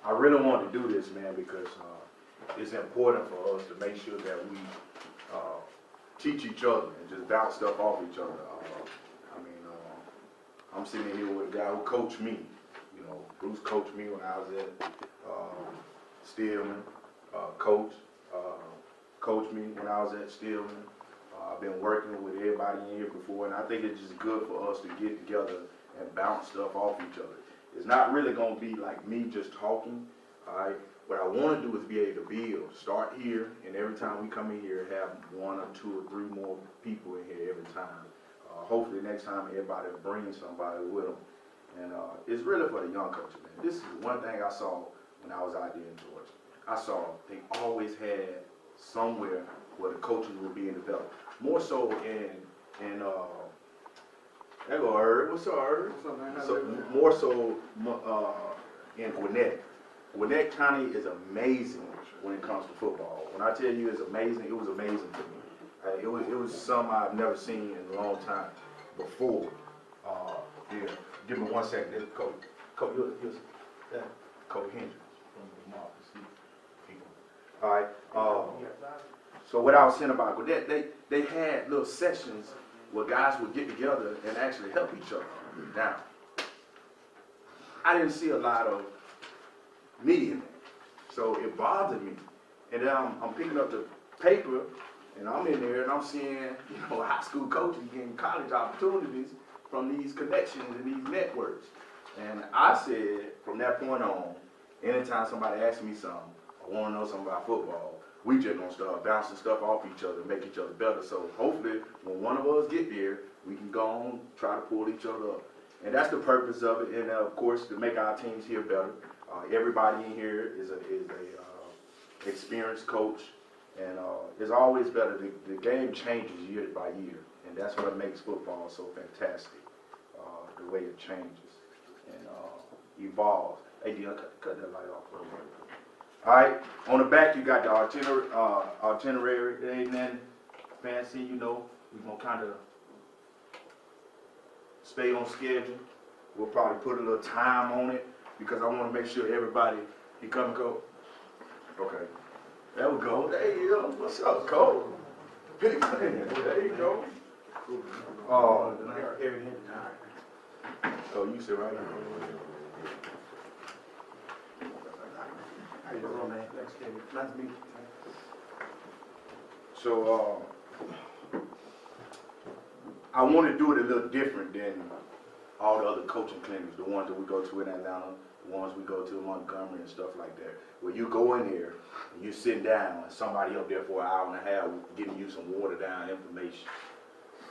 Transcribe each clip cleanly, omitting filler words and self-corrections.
I really want to do this, man, because it's important for us to make sure that we teach each other and just bounce stuff off each other. I'm sitting here with a guy who coached me. You know, Bruce coached me when I was at Stillman. Coach coached me when I was at Stillman. I've been working with everybody in here before, and I think it's just good for us to get together and bounce stuff off each other. It's not really going to be like me just talking. All right? What I want to do is be able to build. Start here, and every time we come in here, have 1 or 2 or 3 more people in here every time. Hopefully next time everybody will bring somebody with them. And it's really for the young coaches, man. This is one thing I saw when I was out there in Georgia. I saw they always had somewhere where the coaches were being developed. More so in there go Herb. What's up, Herb? So, more so in Gwinnett. Gwinnett County is amazing when it comes to football. When I tell you it's amazing, it was amazing to me. It was something I've never seen in a long time before. Yeah, give me 1 second. This Coach Hendricks from the Marcus people. All right. So what I was saying about Gwinnett, they had little sessions where guys would get together and actually help each other. Now, I didn't see a lot of me in it, so it bothered me. And then I'm picking up the paper, and I'm in there, and I'm seeing, high school coaches getting college opportunities from these connections and these networks. And I said, from that point on, anytime somebody asks me something, I want to know something about football, we just gonna start bouncing stuff off each other, make each other better. So hopefully, when one of us get there, we can go on, try to pull each other up. And that's the purpose of it. And of course, to make our teams here better. Everybody in here is a experienced coach. And it's always better. The game changes year by year, and that's what makes football so fantastic. The way it changes and evolves. Hey, Dion, cut that light off for a minute. All right. On the back, you got the itinerary. It ain't nothing fancy, We're gonna kind of stay on schedule. We'll probably put a little time on it because I want to make sure everybody can come and go. Okay. There we go. There you go. What's up, Cole? There you go. So you sit right here. How you doing, man? Nice to meet you. So I want to do it a little different than all the other coaching clinics, the ones that we go to in Atlanta, the ones we go to in Montgomery and stuff like that. Where you go in there and you sit down and somebody up there for an hour and a half giving you some watered down information.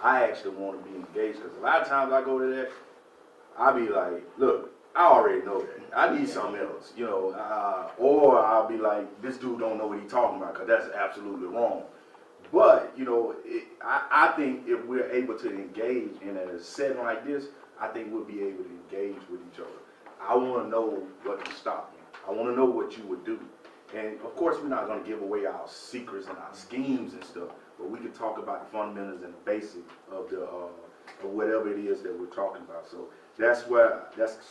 I actually want to be engaged because a lot of times I go to that, I be like, look, I already know that. I need something else, or I'll be like, this dude don't know what he's talking about because that's absolutely wrong. But, I think if we're able to engage in a setting like this, I think we'll be able to engage with each other. I want to know what can stop you. I want to know what you would do. And, of course, we're not going to give away our secrets and our schemes and stuff, but we can talk about the fundamentals and the basics of the of whatever it is that we're talking about. So that's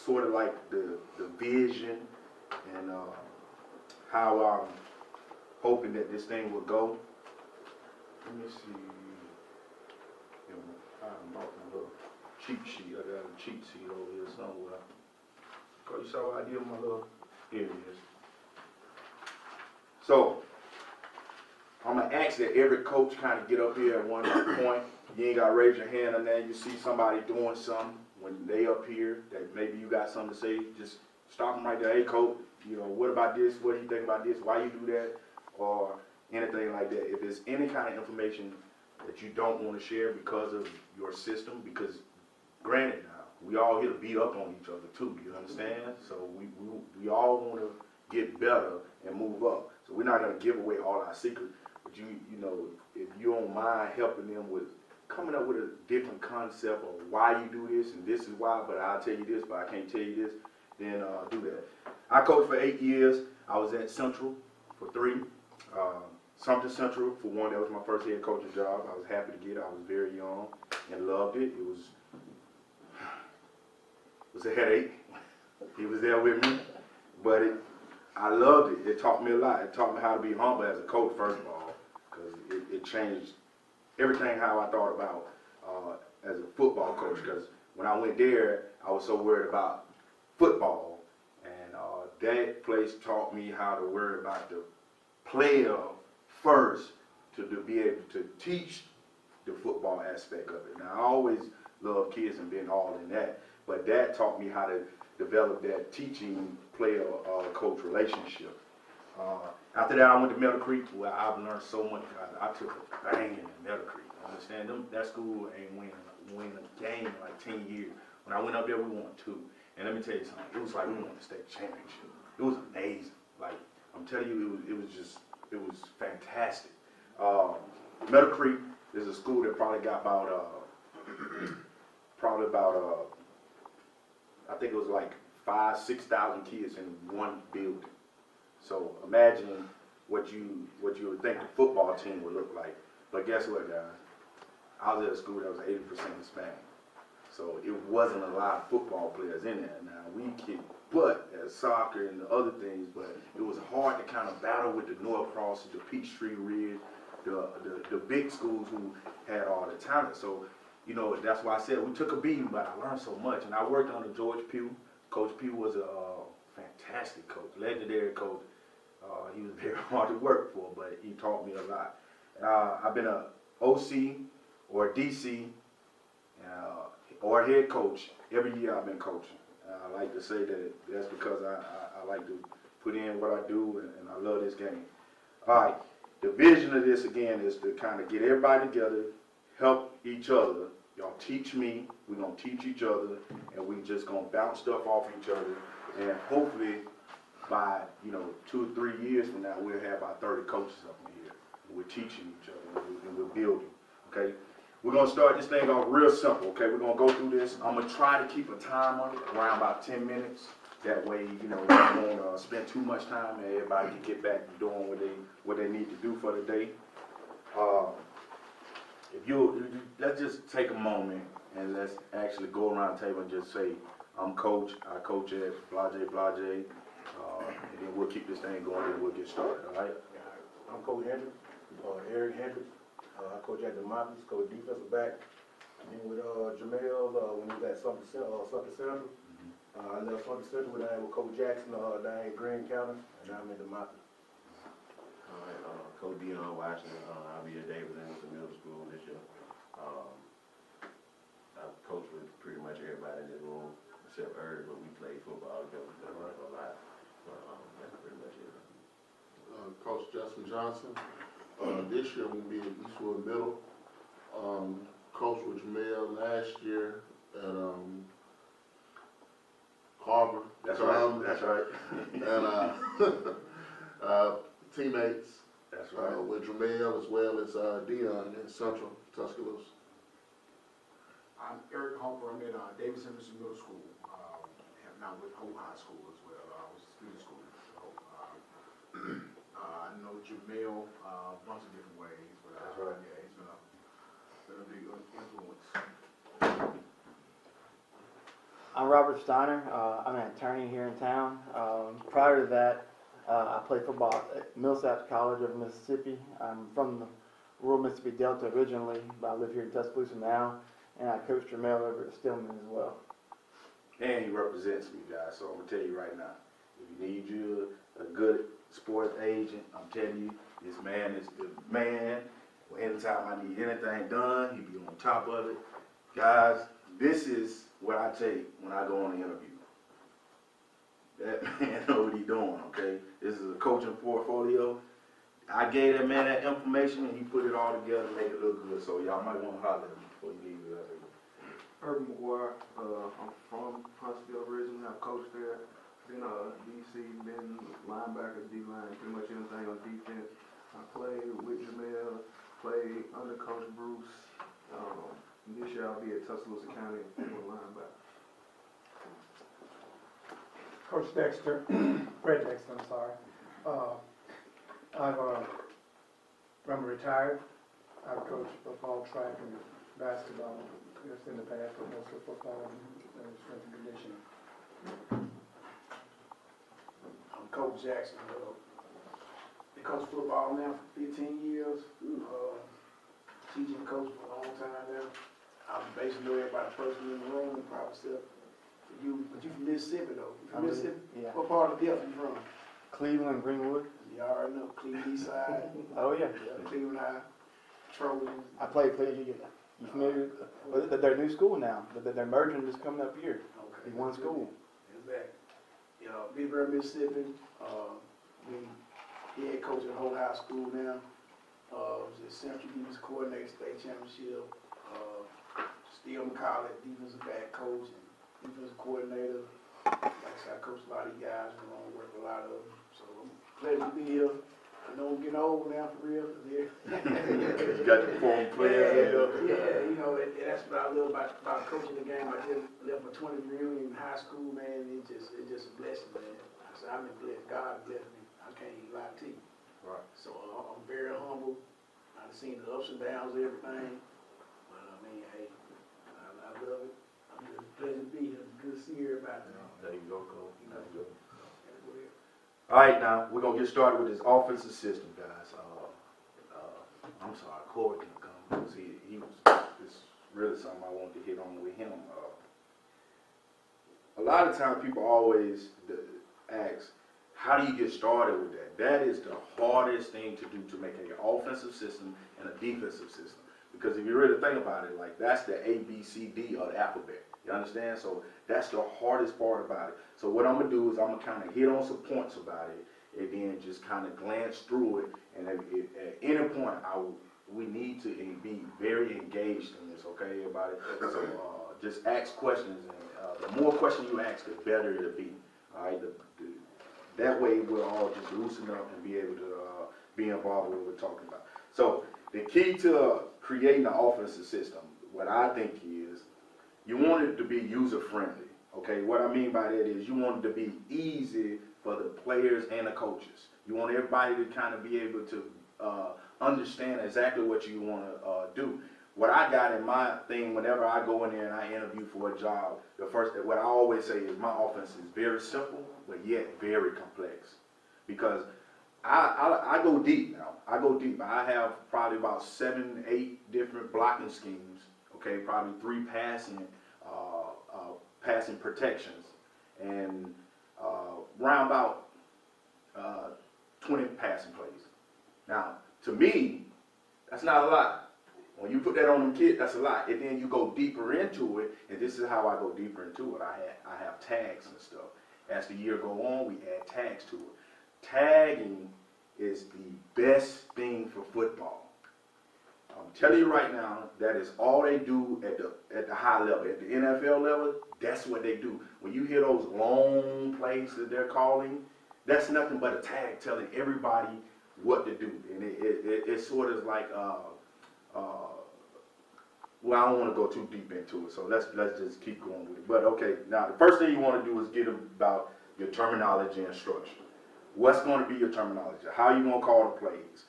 sort of like the vision and how I'm hoping that this thing will go. Let me see. I brought my little cheat sheet. I got a cheat sheet over here somewhere. You saw what I did with my little, here it is. So, I'm going to ask that every coach kind of get up here at one point. You ain't got to raise your hand on that. You see somebody doing something when they up here that maybe you got something to say, just stop them right there. Hey, coach, what about this? What do you think about this? Why you do that? Or anything like that. If there's any kind of information that you don't want to share because of your system, because granted now, we all here to beat up on each other too, you understand? So we all want to get better and move up. So we're not going to give away all our secrets, but if you don't mind helping them with coming up with a different concept of why you do this, and this is why, but I'll tell you this, but I can't tell you this, then do that. I coached for 8 years. I was at Central for 3. Sumter Central for 1, that was my first head coaching job. I was happy to get it. I was very young and loved it. It was a headache. He was there with me, but I loved it. It taught me a lot. It taught me how to be humble as a coach, first of all, because it changed everything how I thought about as a football coach. Because when I went there, I was so worried about football, and that place taught me how to worry about the player first to be able to teach the football aspect of it. Now, I always loved kids and been all in that, but that taught me how to develop that teaching player-coach relationship. After that, I went to Meadow Creek, where I've learned so much. I took a banging in Meadow Creek. Understand? That school ain't winning a game in like 10 years. When I went up there, we won 2. And let me tell you something. It was like we won the state championship. It was amazing. Like, I'm telling you, it was fantastic. Meadow Creek is a school that probably got about I think it was like 5,000-6,000 kids in one building. So imagine what you would think the football team would look like. But guess what, guys? I was at a school that was 80% Hispanic. So it wasn't a lot of football players in there. Now, we kicked butt at soccer and the other things, but it was hard to kind of battle with the North Cross, the Peachtree Ridge, the big schools who had all the talent. So, you know, that's why I said we took a beating, but I learned so much. And I worked under George Pugh. Coach Pugh was a fantastic coach, legendary coach. He was very hard to work for, but he taught me a lot. I've been a OC or a DC or a head coach every year I've been coaching. I like to say that that's because I like to put in what I do, and I love this game. All right, the vision of this, again, is to kind of get everybody together, help each other. Y'all teach me, we're going to teach each other, and we just going to bounce stuff off each other, and hopefully by, 2 or 3 years from now, we'll have about 30 coaches up in here. And we're teaching each other, and we're building, okay? We're going to start this thing off real simple, okay? We're going to go through this. I'm going to try to keep a time on it, around about 10 minutes. That way, we won't spend too much time, and everybody can get back to doing what they need to do for the day. Let's just take a moment and let's actually go around the table and just say, I'm coach, I coach at Blase, and then we'll keep this thing going and we'll get started, all right? I'm Coach Hendricks, Eric Hendricks. I coach at the Democracy, coach defensive back. I've been with Jamel when he was at Sumter Central. I left Sumter Central with Coach Jackson down in Greene County, and now I'm in Democracy. All right, Coach Dion Washington. I'll be at Davis Anderson Middle School this year. I've coached with pretty much everybody in this room except Eric, but we played football together a lot. That's pretty much it. Coach Justin Johnson. This year we'll be at Eastwood Middle. Coach with Jamel last year at Carver. That's right. That's right. And teammates. That's right. With Jamel as well as Dion in Central Tuscaloosa. I'm Eric Homer. I'm in Davis Anderson Middle School. Now with Hope High School as well. I was a student school. So, I know Jamel a bunch of different ways. But, that's right. Yeah, he's been a big influence. I'm Robert Steiner. I'm an attorney here in town. Prior to that, I played football at Millsaps College of Mississippi. I'm from the rural Mississippi Delta originally, but I live here in Tuscaloosa now, and I coach Jamel over at Stillman as well. And he represents me, guys, so I'm going to tell you right now, if you need you a good sports agent, I'm telling you, this man is the man. Anytime I need anything done, he be on top of it. Guys, this is what I take when I go on an interview. That man know what he's doing, okay? This is a coaching portfolio. I gave that man that information and he put it all together and make it look good. So y'all might want to holler at me before you leave it. Urban McGuire, I'm from Huntsville originally. I've coached there. Been DC, been linebacker, D-line, pretty much anything on defense. I played with Jamel, played under Coach Bruce. This year I'll be at Tuscaloosa County and linebacker. Coach Dexter, Fred Dexter, I'm sorry. I'm retired. I've coached football, track, and basketball just in the past, but mostly football and strength and conditioning. I'm Coach Coach Jackson. They coach football now for 15 years. Teaching coach for a long time now. I basically know everybody personally in the room, probably still. But you from Mississippi though? You from Mississippi? Yeah. What part of the Delta you from? Cleveland, Greenwood. You already know, Cleveland East Side. Oh yeah. Cleveland High, Trojans. I played. You familiar with their new school now? They're merging this coming up here Okay. in one school. Exactly. Big Mississippi. We head coach at Whole High School now. Was at Central Defense Coordinator, State Championship. Still College, defensive back coach and defensive coordinator. Like I said, I coach a lot of these guys. I work with a lot of them. So I'm glad to be here. I know I'm getting old now for real. You got your former players Yeah, that's what I love about coaching the game. I just left my 20th reunion in high school, man. It's just a blessing, man. I said, I've been blessed. God blessed me. I can't even lie to you. Right. So I'm very humble. I've seen the ups and downs of everything. But I mean, hey, I love it. I'm just glad to be here. It's good to see everybody. There you go, Cole. There you go. All right, now we're gonna get started with this offensive system, guys. I'm sorry, Corey didn't come because he was. It's really something I wanted to hit on with him. A lot of times people always ask, how do you get started with that? That is the hardest thing to do, to make an offensive system and a defensive system. Because if you really think about it, like that's the A, B, C, D of the alphabet. You understand? So that's the hardest part about it. So what I'm gonna do is I'm gonna kind of hit on some points about it, and then just kind of glance through it. And at any point, we need to be very engaged in this. Okay, everybody. So just ask questions, and the more questions you ask, the better it'll be. All right. That way we'll all just loosen up and be able to be involved with what we're talking about. So the key to creating an offensive system, what I think is, you want it to be user-friendly, okay? What I mean by that is you want it to be easy for the players and the coaches. You want everybody to kind of be able to understand exactly what you want to do. What I got in my thing, whenever I go in there and I interview for a job, what I always say is my offense is very simple, but yet very complex. Because I go deep now. I go deep. I have probably about 7, 8 different blocking schemes. Okay, probably 3 passing protections, and round about 20 passing plays. Now, to me, that's not a lot. When you put that on them kids, that's a lot. And then you go deeper into it, and this is how I go deeper into it. I have tags and stuff. As the year go on, we add tags to it. Tagging is the best thing for football. I'm telling you right now, that is all they do at the high level. At the NFL level, that's what they do. When you hear those long plays that they're calling, that's nothing but a tag telling everybody what to do. And it sort of like, well, I don't want to go too deep into it, so let's just keep going with it. But okay, now the first thing you want to do is get about your terminology and structure. What's going to be your terminology? How are you going to call the plays?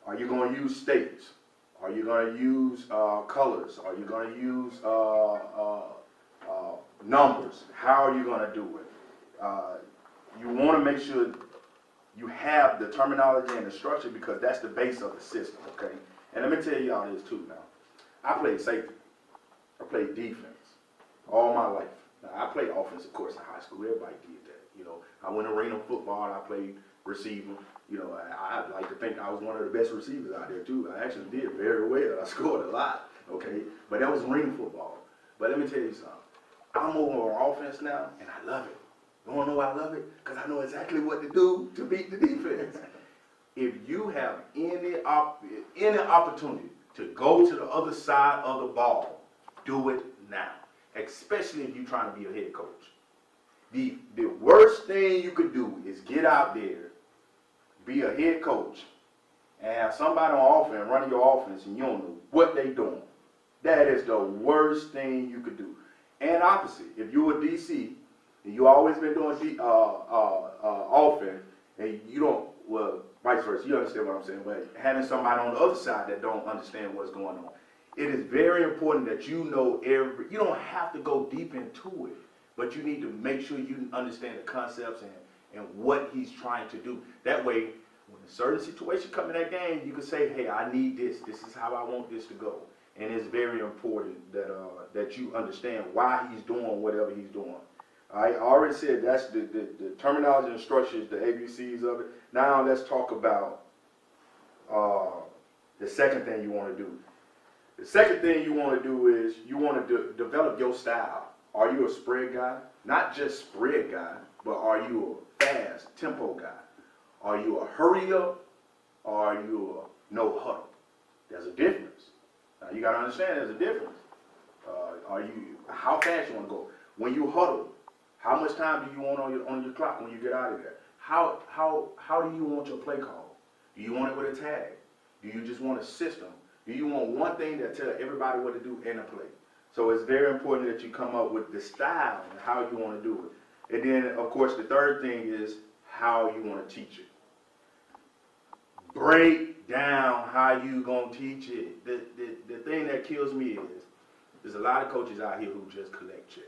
Are you going to use states? Are you going to use colors? Are you going to use numbers? How are you going to do it? You want to make sure you have the terminology and the structure, because that's the base of the system, okay? And let me tell y'all this too now. I played safety. I played defense all my life. Now, I played offense, of course, in high school. Everybody did that. I went arena football, and I played receiver. I'd like to think I was one of the best receivers out there too. I actually did very well. I scored a lot, okay? But that was arena football. But let me tell you something. I'm over on offense now, and I love it. You want to know why I love it? Because I know exactly what to do to beat the defense. If you have any opportunity to go to the other side of the ball, do it now. Especially if you're trying to be a head coach. The worst thing you could do is get out there, be a head coach, and have somebody on offense running your offense and you don't know what they're doing. That is the worst thing you could do. And opposite, if you're a DC and you always been doing offense and you don't, well, vice versa, you understand what I'm saying, but having somebody on the other side that don't understand what's going on. It is very important that you know you don't have to go deep into it, but you need to make sure you understand the concepts and what he's trying to do. That way, when a certain situation comes in that game, you can say, hey, I need this. This is how I want this to go. And it's very important that you understand why he's doing whatever he's doing. I already said that's the terminology and structures, the ABCs of it. Now let's talk about the second thing you want to do. The second thing you want to do is you want to develop your style. Are you a spread guy? Not just spread guy, but are you a fast tempo guy? Are you a hurry up or are you a no huddle? There's a difference. Now you got to understand there's a difference. How fast you want to go? When you huddle, how much time do you want on your clock when you get out of there? How do you want your play call? Do you want it with a tag? Do you just want a system? Do you want one thing that tells everybody what to do in a play? So it's very important that you come up with the style and how you want to do it. And then, of course, the third thing is how you want to teach it. Break down how you going to teach it. The thing that kills me is there's a lot of coaches out here who just collect checks.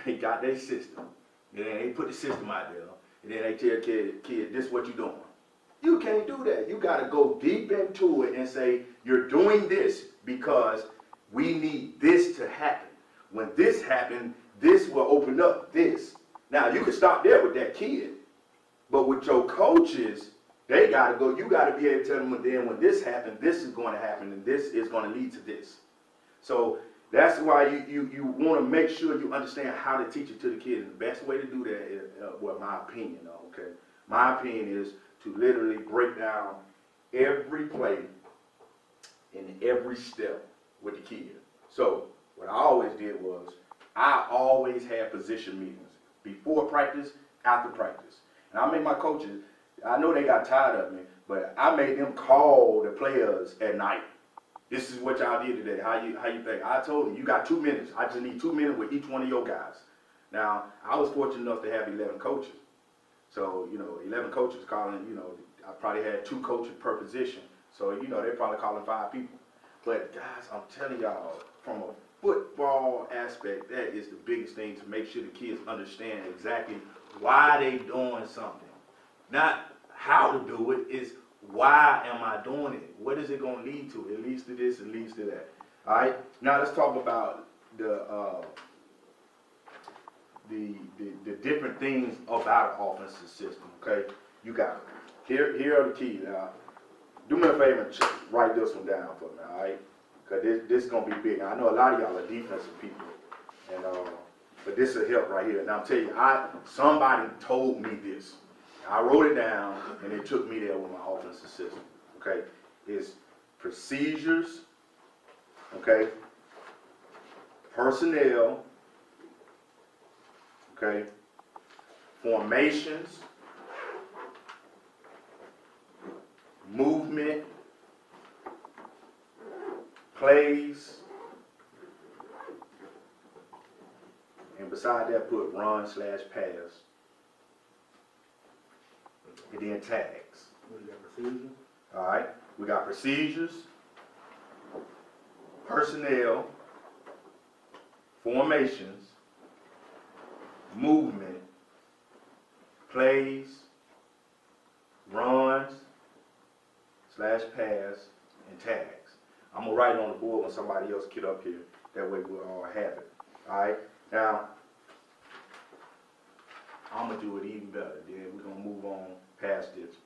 They got their system. And then they put the system out there. And then they tell kid, this is what you're doing. You can't do that. You got to go deep into it and say, you're doing this because we need this to happen. When this happens, this will open up this. Now, you can stop there with that kid. But with your coaches, they got to go. You got to be able to tell them, when this happens, this is going to happen, and this is going to lead to this. So that's why you want to make sure you understand how to teach it to the kids. And the best way to do that is, well, my opinion, okay? My opinion is to literally break down every play and every step with the kid. So what I always did was I always had position meetings before practice, after practice. And I made my coaches, I know they got tired of me, but I made them call the players at night. This is what y'all did today. How you think? I told them, you got 2 minutes. I just need 2 minutes with each one of your guys. Now, I was fortunate enough to have 11 coaches. So, 11 coaches calling, I probably had 2 coaches per position. So, they're probably calling 5 people. But, guys, I'm telling y'all, from a football aspect, that is the biggest thing, to make sure the kids understand exactly why they doing something. Not how to do it, is why am I doing it? What is it going to lead to? It leads to this, it leads to that. All right? Now, let's talk about the different things about an offensive system, okay? You got it. Here are the keys. Now, do me a favor and write this one down for me, all right? Because this is going to be big. Now, I know a lot of y'all are defensive people, and but this will help right here. Now, I'm telling you, somebody told me this. I wrote it down, and it took me there with my offensive system, okay? It's procedures, okay? Personnel, okay? Formations, movement, plays, and beside that put run/pass, and then tags. We got procedure. All right, we got procedures, personnel, formations, movement, plays, runs/pass, and tags. I'm gonna write it on the board when somebody else get up here. That way we'll all have it. All right. Now I'm gonna do it even better. Then we're gonna move on past this.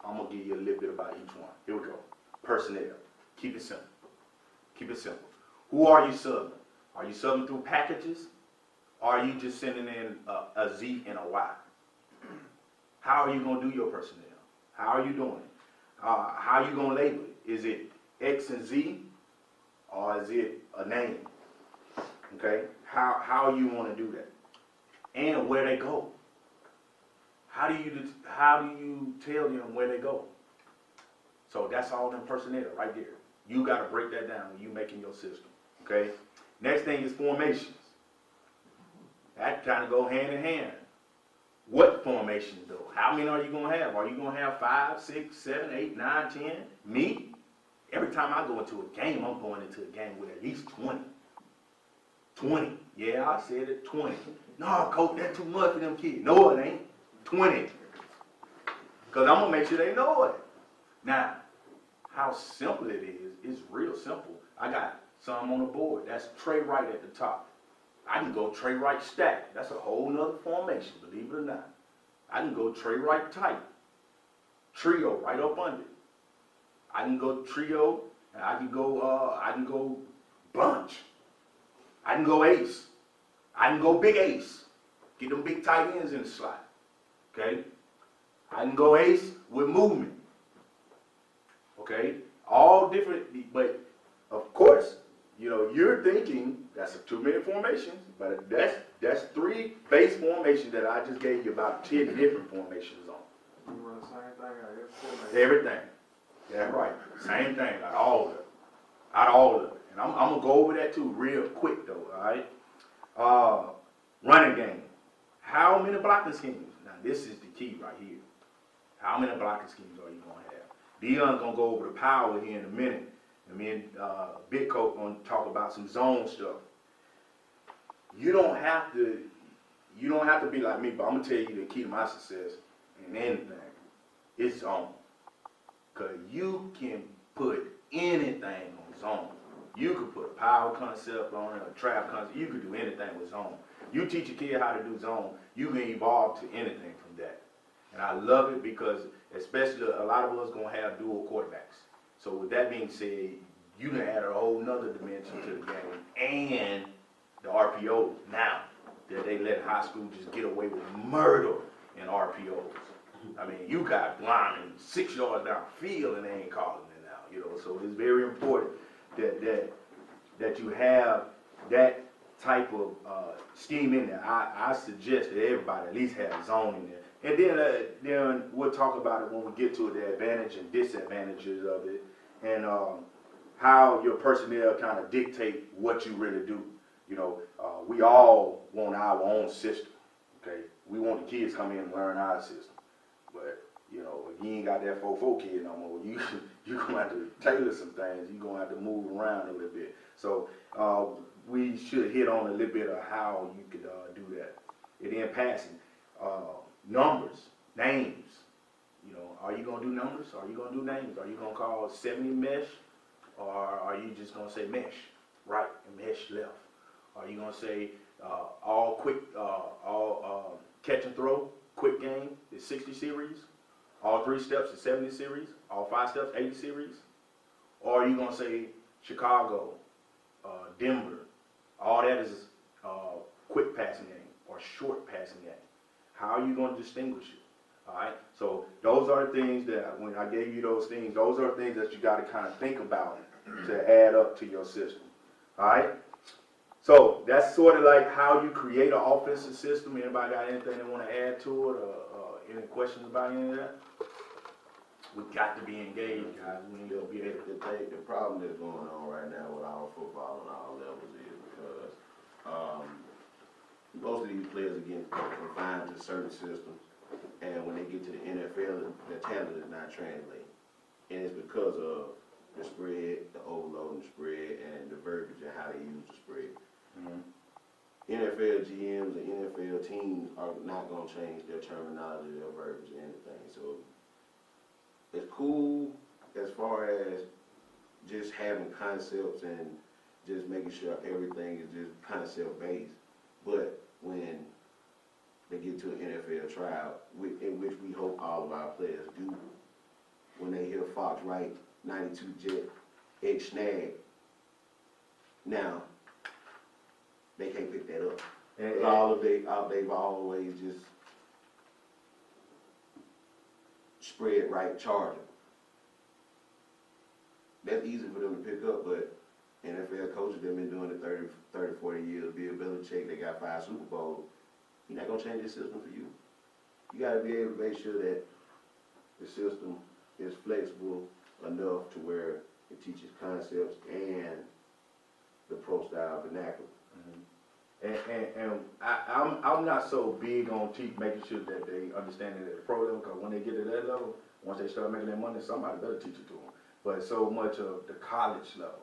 I'm gonna give you a little bit about each one. Here we go. Personnel. Keep it simple. Keep it simple. Who are you subbing? Are you subbing through packages? Or are you just sending in a Z and a Y? How are you gonna do your personnel? How are you doing it? How are you gonna label it? Is it X and Z, or is it a name? Okay, how you want to do that, and where they go? How do you tell them where they go? So that's all them personnel right there. You got to break that down when you making your system. Okay. Next thing is formations. That kind of go hand in hand. What formations though? How many are you gonna have? Are you gonna have 5, 6, 7, 8, 9, 10? Me? Every time I go into a game, I'm going into a game with at least 20. 20. Yeah, I said it, 20. No, coach, that's too much for them kids. No, it ain't. 20. Because I'm going to make sure they know it. Now, how simple it is real simple. I got some on the board. That's tray right at the top. I can go tray right stack. That's a whole nother formation, believe it or not. I can go tray right tight. Trio right up under it. I can go trio, and I can go bunch. I can go ace. I can go big ace. Get them big tight ends in the slot. Okay? I can go ace with movement. Okay? All different, but of course, you know, you're thinking that's a 2-minute formation, but that's 3 base formations that I just gave you about 10 different formations on. You run the same thing out every formation. Everything. That's right. Same thing, out of all of it. Out of all of it. And I'm gonna go over that too real quick though, all right? Running game. How many blocking schemes? Now this is the key right here. How many blocking schemes are you gonna have? Dion's gonna go over the power here in a minute. And me and Big Coach gonna talk about some zone stuff. You don't have to be like me, but I'm gonna tell you the key to my success in anything. It's zone. Cause you can put anything on zone. You could put a power concept on it, a trap concept. You could do anything with zone. You teach a kid how to do zone, you can evolve to anything from that. And I love it because especially a lot of us gonna have dual quarterbacks. So with that being said, you can add a whole nother dimension to the game and the RPOs. Now that they let high school just get away with murder in RPOs. I mean, you got linemen 6 yards downfield and they ain't calling it now, you know. So it's very important that you have that type of scheme in there. I suggest that everybody at least have zone in there. And then we'll talk about it when we get to it, the advantage and disadvantages of it, and how your personnel kind of dictate what you really do. You know, we all want our own system, okay? We want the kids to come in and learn our system. But, you know, if you ain't got that 4-4 kid no more, you're going to have to tailor some things. You're going to have to move around a little bit. So we should hit on a little bit of how you could do that. And then passing. Numbers, names. You know, are you going to do numbers? Are you going to do names? Are you going to call 70 mesh? Or are you just going to say mesh right and mesh left? Are you going to say all quick, all catch and throw, quick game is 60 series? All 3 steps is 70 series? All 5 steps, 80 series? Or are you going to say Chicago, Denver, all that is quick passing game or short passing game? How are you going to distinguish it? All right. So those are things that when I gave you those things, those are things that you got to kind of think about to add up to your system. All right. So that's sort of like how you create an offensive system. Anybody got anything they want to add to it, or any questions about any of that? We got to be engaged, guys. We need to be able to. The problem that's going on right now with our football on all levels is because most of these players are getting confined to certain systems, and when they get to the NFL, the talent is not translating. And it's because of the spread, the overloading the spread, and the verbiage and how they use the spread. Mm-hmm. NFL GMs and NFL teams are not going to change their terminology, their verbiage, or anything. So it's cool as far as just having concepts and just making sure everything is just concept-based. But when they get to an NFL trial, in which we hope all of our players do, when they hear Fox Wright, 92 jet, X snag, now they can't pick that up. And they've always just spread right charging. That's easy for them to pick up, but NFL coaches, they've been doing it 30, 40 years. Bill Belichick, they got 5 Super Bowls. He's not going to change the system for you. You got to be able to make sure that the system is flexible enough to where it teaches concepts and the pro style vernacular. Mm-hmm. And I'm not so big on making sure that they understand it at the pro level, because when they get to that level, once they start making that money, somebody better teach it to them. But so much of the college level.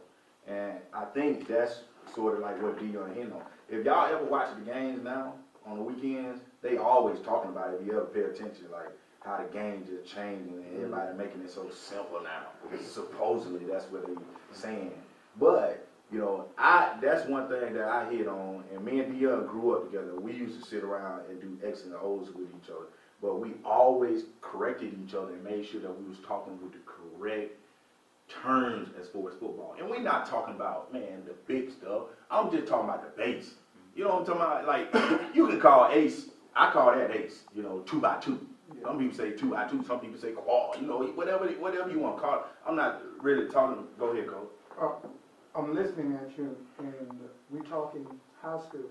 And I think that's sort of like what Dion hit on. If y'all ever watch the games now on the weekends, they always talking about it. If you ever pay attention, like how the game just changing and everybody making it so simple now. Supposedly that's what they saying. But you know, that's one thing that I hit on. And me and Dion grew up together. We used to sit around and do X and O's with each other. But we always corrected each other and made sure that we was talking with the correct terms as far as football. And we're not talking about, man, the big stuff. I'm just talking about the base. You know what I'm talking about? Like, you can call ace, I call that ace, you know, 2x2. Some people say 2x2, some people say quad, you know, whatever you want to call it. I'm not really talking, go ahead, Coach. I'm listening at you, and we're talking high school,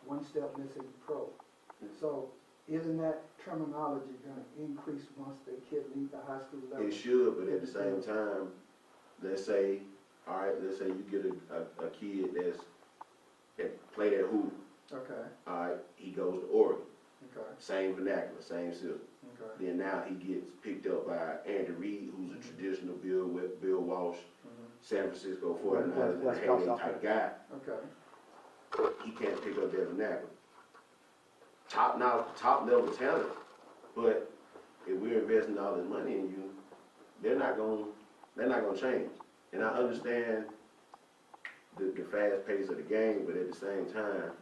one step missing pro. So isn't that terminology going to increase once the kid leaves the high school level? It should, but at the same time, let's say you get a kid that played at hoop. Okay, All right, he goes to Oregon. okay, Same vernacular, same system. okay. Then now he gets picked up by Andy Reid, who's a traditional Bill Walsh, San Francisco 49ers, West and Coast Heyday type guy. Okay. He can't pick up that vernacular. Top level talent, but if we're investing all this money in you, they're not gonna change. And I understand the fast pace of the game, but at the same time,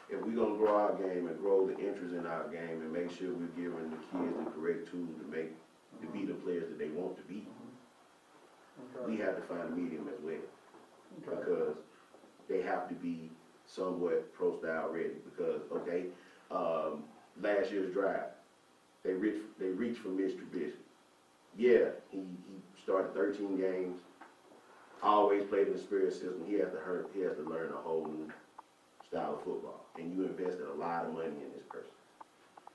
if we're gonna grow our game and grow the interest in our game and make sure we're giving the kids the correct tools to be the players that they want to be, Okay. we have to find a medium as well. Okay. Because they have to be somewhat pro style ready. Because last year's drive, they reached for Mitch Trubisky. Yeah, he started 13 games, always played in the spirit system. He has to learn a whole new style of football, and you invested a lot of money in this person.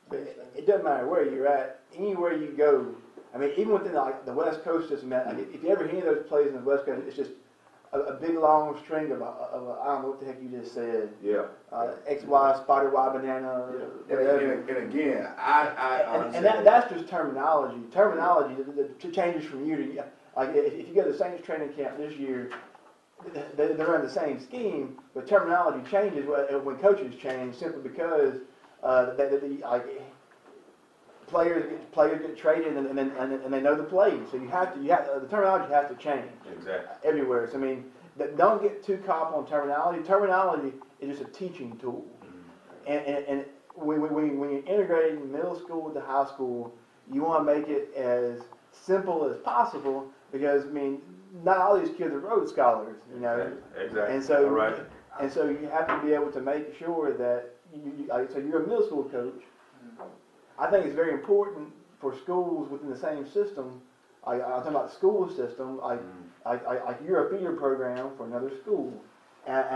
But it doesn't matter where you're at, anywhere you go. I mean, even within the West Coast system, like, if you ever hear those plays in the West Coast, it's just a big long string of I don't know what the heck you just said. Yeah. X, Y, spotted Y banana. Whatever. And again, I And that's just terminology. Terminology changes from year to year. Like if you go to the Saints training camp this year, they're running the same scheme, but terminology changes when coaches change simply because players get traded and they know the plays. So the terminology has to change. Exactly. Everywhere. So I mean, don't get too caught up on terminology. Terminology is just a teaching tool. And when you're integrating middle school with the high school, you want to make it as simple as possible because I mean, not all these kids are Rhodes Scholars, you know. Exactly. And so, right. and so you have to be able to make sure that so you're a middle school coach. I think it's very important for schools within the same system. I'm talking about the school system. Like you're a feeder program for another school, and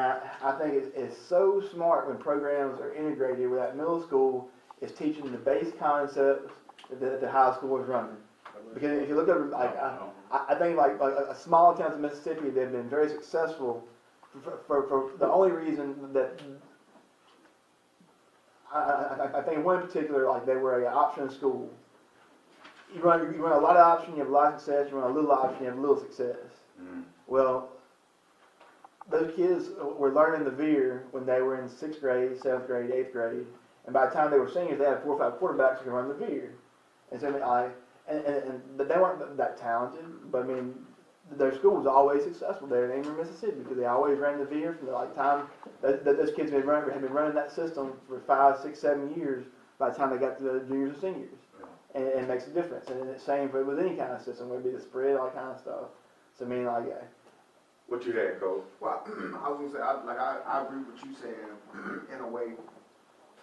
I think it's so smart when programs are integrated where that middle school is teaching the base concepts that the high school is running. Because if you look at I think like a small towns in Mississippi, they've been very successful for the only reason that I think one in particular, like they were an option school. You run a lot of option, you have a lot of success. You run a little option, you have a little success. Well, those kids were learning the veer when they were in 6th grade, 7th grade, 8th grade, and by the time they were seniors, they had 4 or 5 quarterbacks who could run the veer. And so and they weren't that talented, but I mean, their school was always successful there in Amory, Mississippi, because they always ran the veer from the time that those kids had been running that system for 5, 6, 7 years by the time they got to the juniors and seniors. And it makes a difference. And it's the same with any kind of system, whether it be the spread, all that kind of stuff. So I mean, What you had, Coach? Well, I was gonna say, I agree with you saying in a way,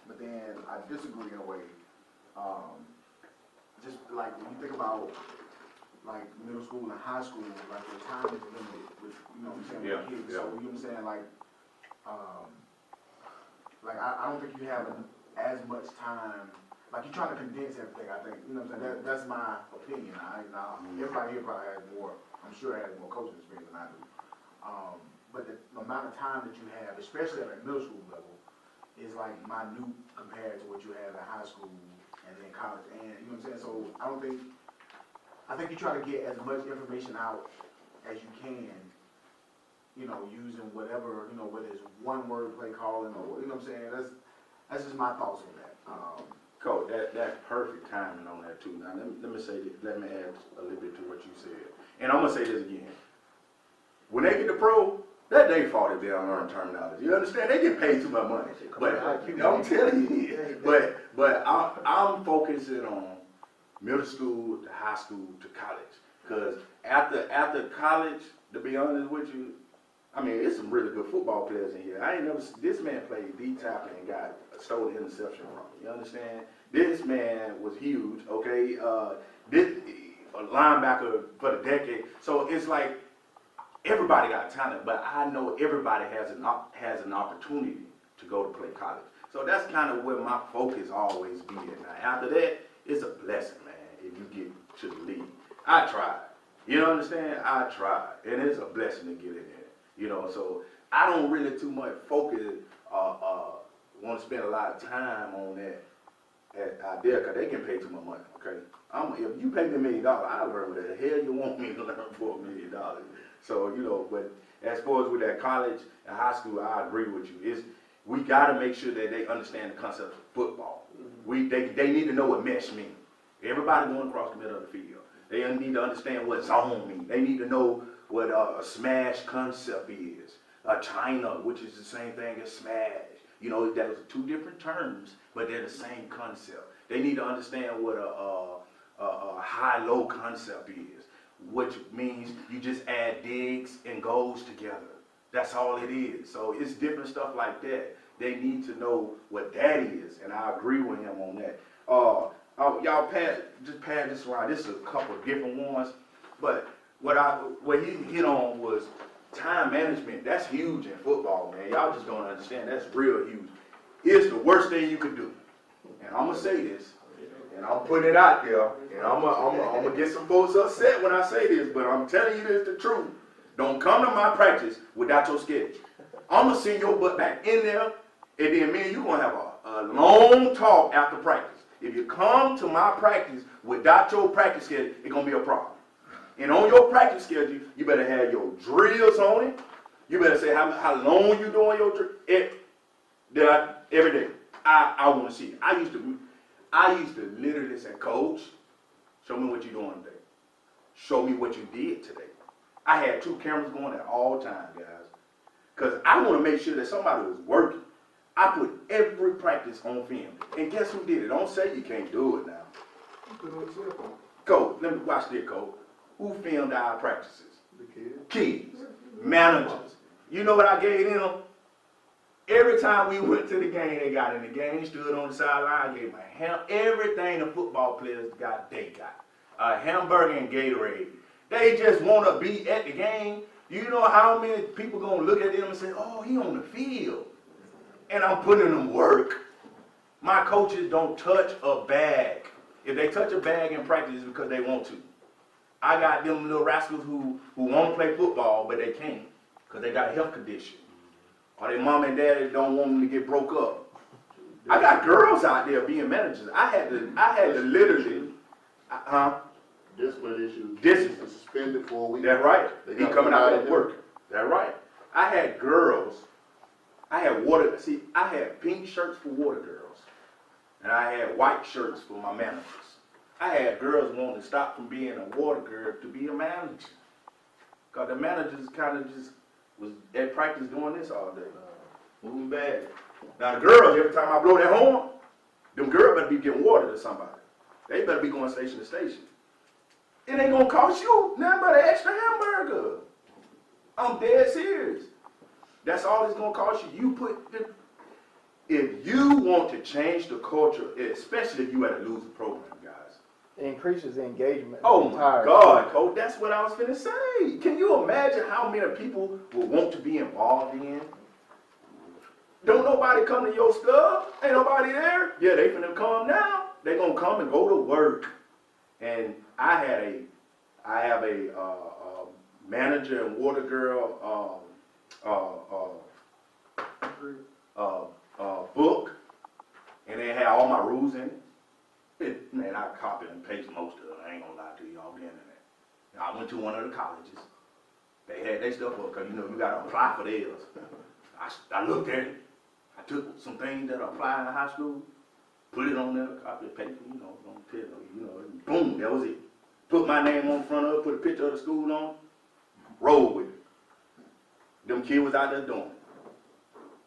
but then I disagree in a way. Just like when you think about like middle school and high school, like the time is limited with, you know what I'm saying, with kids. So you know what I'm saying, like I don't think you have as much time. Like you're trying to condense everything. I think you know what I'm saying. That's my opinion. Everybody here probably has more. I'm sure has more coaching experience than I do. But the amount of time that you have, especially at a middle school level, is like minute compared to what you have in high school and then college. And you know what I'm saying. So I think you try to get as much information out as you can using whatever, whether it's one word play calling or, you know what I'm saying? That's just my thoughts on that. Coach, that's perfect timing on that too. Now let me say this, let me add a little bit to what you said. And I'm gonna say this again. When they get to pro, that they fault if they don't learn terminology. You understand? They get paid too much money. But I'm telling you, but I'm focusing on middle school to high school to college. Because after college, to be honest with you, I mean, it's some really good football players in here. I ain't never, this man played D-tackle and got a stolen interception from him. You understand? This man was huge, okay? This a linebacker for the decade. So it's like everybody got talent, but I know everybody has an opportunity to go to play college. So that's kind of where my focus always be at. Now, after that, it's a blessing, man, if you get to the league. I tried. You understand? I tried. And it's a blessing to get in there. So I don't really too much focus, want to spend a lot of time on that out there, because they can pay too much money, okay? If you pay me $1 million, I'll learn what the hell you want me to learn for $1 million. So, but as far as with that college and high school, I agree with you. We got to make sure that they understand the concept of football. They need to know what mesh means. Everybody going across the middle of the field. They need to understand what zone means. They need to know what a smash concept is. A China, which is the same thing as smash. Those are two different terms, but they're the same concept. They need to understand what a high-low concept is, which means you just add digs and goes together. That's all it is. So it's different stuff like that. They need to know what that is, and I agree with him on that. Y'all pass this around. This is a couple of different ones, but what he hit on was time management. That's huge in football, man. Y'all just don't understand. That's real huge. It's the worst thing you could do. And I'm gonna say this, and I'm putting it out there, and I'm gonna get some folks upset when I say this, but I'm telling you this the truth. Don't come to my practice without your schedule. I'm gonna send your butt back in there, and then me and you gonna have a long talk after practice. If you come to my practice without your practice schedule, it's gonna be a problem. And on your practice schedule, you better have your drills on it. You better say how long you doing your drill. Every day. I want to see it. I used to literally say, Coach, show me what you're doing today. Show me what you did today. I had 2 cameras going at all times, guys. Because I want to make sure that somebody was working. I put every practice on film. And guess who did it? Don't say you can't do it now. Put it on the cell phone. Coach, let me watch this, Coach. Who filmed our practices? The kids. Kids. Managers. You know what I gave them? Every time we went to the game, they got in the game, stood on the sideline, gave them everything the football players got, they got. A hamburger and Gatorade. They just want to be at the game. You know how many people going to look at them and say, oh, he on the field. And I'm putting them work. My coaches don't touch a bag. If they touch a bag in practice, it's because they want to. I got them little rascals who want to play football, but they can't because they got a health condition. Or their mom and daddy don't want them to get broke up. I got girls out there being managers. I had to literally, Discipline issues. Discipline. Suspended for a week. That's right. They He got coming out at there. work. That's right. I had girls. I had pink shirts for water girls. And I had white shirts for my managers. I had girls wanting to stop from being a water girl to be a manager. Because the managers kind of just was at practice doing this all day. Moving bad. Now the girls, every time I blow that horn, them girls better be getting water to somebody. They better be going station to station. It ain't gonna cost you nothing but an extra hamburger. I'm dead serious. That's all it's gonna cost you. If you want to change the culture, especially if you at a losing program, guys. It increases the engagement. Oh my God, Coach, that's what I was finna say. Can you imagine how many people will want to be involved in? Don't nobody come to your stuff? Ain't nobody there? Yeah, they finna come now. They gonna come and go to work. And I have a manager and water girl book, and they had all my rules in it. Man, I copied and pasted most of it. I ain't gonna lie to you on the internet. I went to one of the colleges, They had their stuff up, cause you know, you gotta apply for theirs. I looked at it, I took some things that apply in high school, put it on there, copy of paper, you know, don't tell you know, and boom, that was it. Put my name on the front of it, put a picture of the school on it, roll with it. Them kids was out there doing it.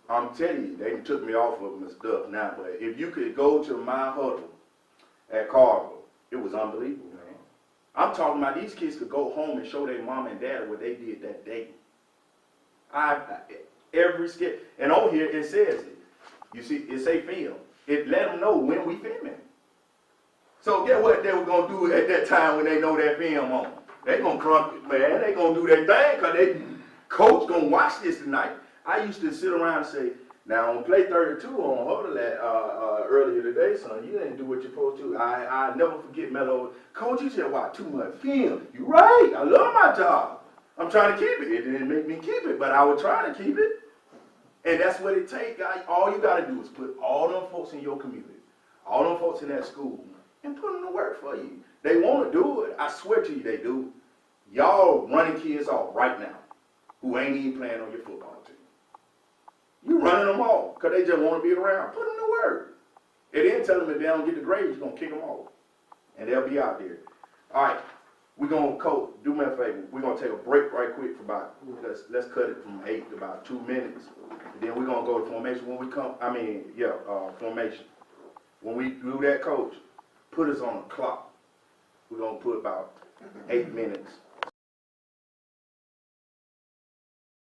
I'm telling you, they took me off of them and stuff now, but if you could go to my huddle at Carver, it was unbelievable, man. I'm talking about these kids could go home and show their mom and dad what they did that day. Every skit, and on here it says it. You see, it say film. It let them know when we filming. So get what they were gonna do at that time when they know that film on. They gonna crunk it, man. They gonna do their thing, cause they coach gonna watch this tonight. I used to sit around and say, now on play 32 on Huddle earlier today, son, you didn't do what you're supposed to. I never forget Mello. Coach, you said, watch too much film. You right. I love my job. I'm trying to keep it. It didn't make me keep it, but I was trying to keep it. And that's what it takes, guys. All you got to do is put all them folks in your community, all them folks in that school, and put them to work for you. They want to do it. I swear to you, they do. Y'all running kids off right now who ain't even playing on your football team. You running them off because they just want to be around. Put them to work. And then tell them if they don't get the grades, you're going to kick them off. And they'll be out there. All right. We're going to, Coach, do me a favor. We're going to take a break right quick for about, let's cut it from 8 to about 2 minutes. And then we're going to go to formation when we come, formation. When we do that, Coach, put us on a clock. We're going to put about 8 minutes